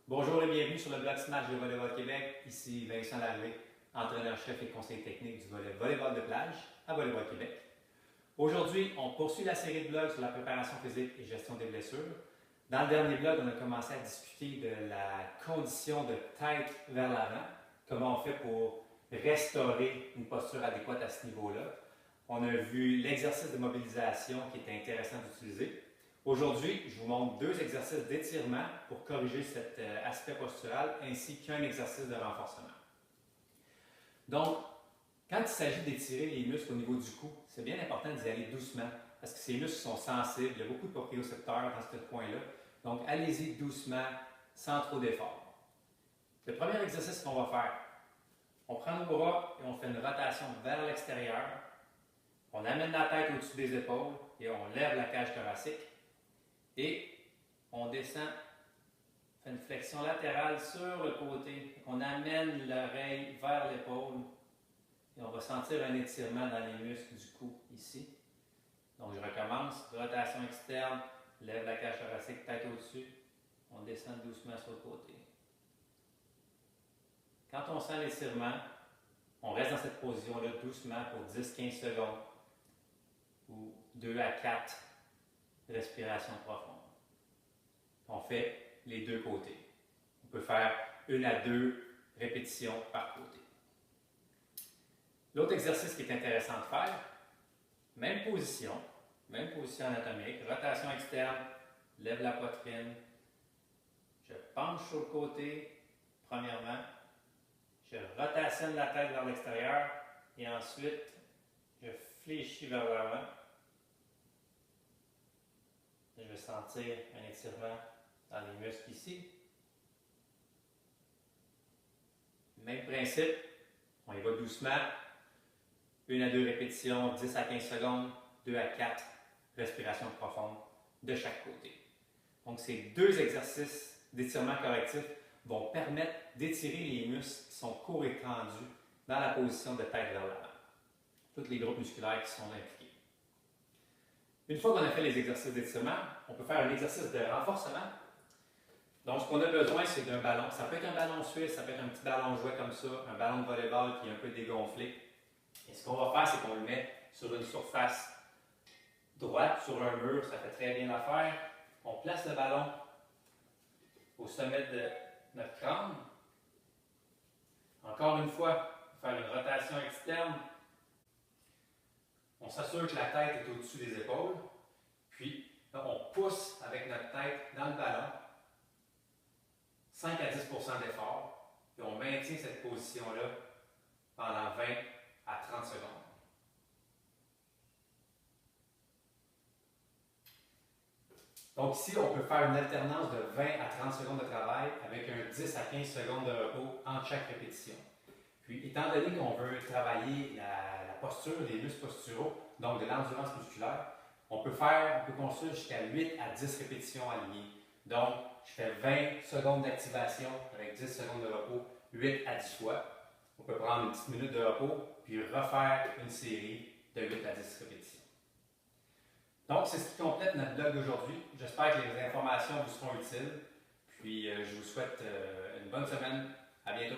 Bonjour et bienvenue sur le blog Smash de Volleyball Québec. Ici Vincent Larrey, entraîneur-chef et conseiller technique du volley volleyball de plage à Volleyball Québec. Aujourd'hui, on poursuit la série de blogs sur la préparation physique et gestion des blessures. Dans le dernier blog, on a commencé à discuter de la condition de tête vers l'avant, comment on fait pour restaurer une posture adéquate à ce niveau-là. On a vu l'exercice de mobilisation qui est intéressant d'utiliser. Aujourd'hui, je vous montre deux exercices d'étirement pour corriger cet aspect postural ainsi qu'un exercice de renforcement. Donc, quand il s'agit d'étirer les muscles au niveau du cou, c'est bien important d'y aller doucement parce que ces muscles sont sensibles, il y a beaucoup de propriocepteurs dans ce coin-là. Donc, allez-y doucement, sans trop d'effort. Le premier exercice qu'on va faire, on prend nos bras et on fait une rotation vers l'extérieur. On amène la tête au-dessus des épaules et on lève la cage thoracique. Et on descend, fait une flexion latérale sur le côté. On amène l'oreille vers l'épaule et on va sentir un étirement dans les muscles du cou ici. Donc je recommence, rotation externe, lève la cage thoracique, tête au-dessus. On descend doucement sur le côté. Quand on sent l'étirement, on reste dans cette position-là doucement pour 10-15 secondes ou 2 à 4 respirations profondes. On fait les deux côtés. On peut faire 1 à 2 répétitions par côté. L'autre exercice qui est intéressant de faire, même position anatomique, rotation externe, lève la poitrine, je penche sur le côté, premièrement, je rotationne la tête vers l'extérieur et ensuite je fléchis vers l'avant. Je vais sentir un étirement dans les muscles ici. Même principe, on y va doucement. 1 à 2 répétitions, 10 à 15 secondes, 2 à 4 respirations profondes de chaque côté. Donc, ces deux exercices d'étirement correctif vont permettre d'étirer les muscles qui sont courts et tendus dans la position de tête vers l'avant. Tous les groupes musculaires qui sont impliqués. Une fois qu'on a fait les exercices d'étirement, on peut faire un exercice de renforcement. Donc, ce qu'on a besoin, c'est d'un ballon. Ça peut être un ballon suisse, ça peut être un petit ballon jouet comme ça, un ballon de volleyball qui est un peu dégonflé. Et ce qu'on va faire, c'est qu'on le met sur une surface droite, sur un mur, ça fait très bien l'affaire. On place le ballon au sommet de notre crâne. Encore une fois, faire une rotation externe. On s'assure que la tête est au-dessus des épaules. Puis, là, on pousse avec notre tête dans le ballon. 5 à 10 d'effort. Et on maintient cette position-là pendant 20 à 30 secondes. Donc ici, on peut faire une alternance de 20 à 30 secondes de travail avec un 10 à 15 secondes de repos entre chaque répétition. Puis, étant donné qu'on veut travailler la posture, les muscles posturaux, donc de l'endurance musculaire, on peut construire jusqu'à 8 à 10 répétitions alignées. Donc, je fais 20 secondes d'activation avec 10 secondes de repos, 8 à 10 fois. On peut prendre une petite minute de repos, puis refaire une série de 8 à 10 répétitions. Donc, c'est ce qui complète notre blog d'aujourd'hui. J'espère que les informations vous seront utiles. Puis, je vous souhaite une bonne semaine. À bientôt.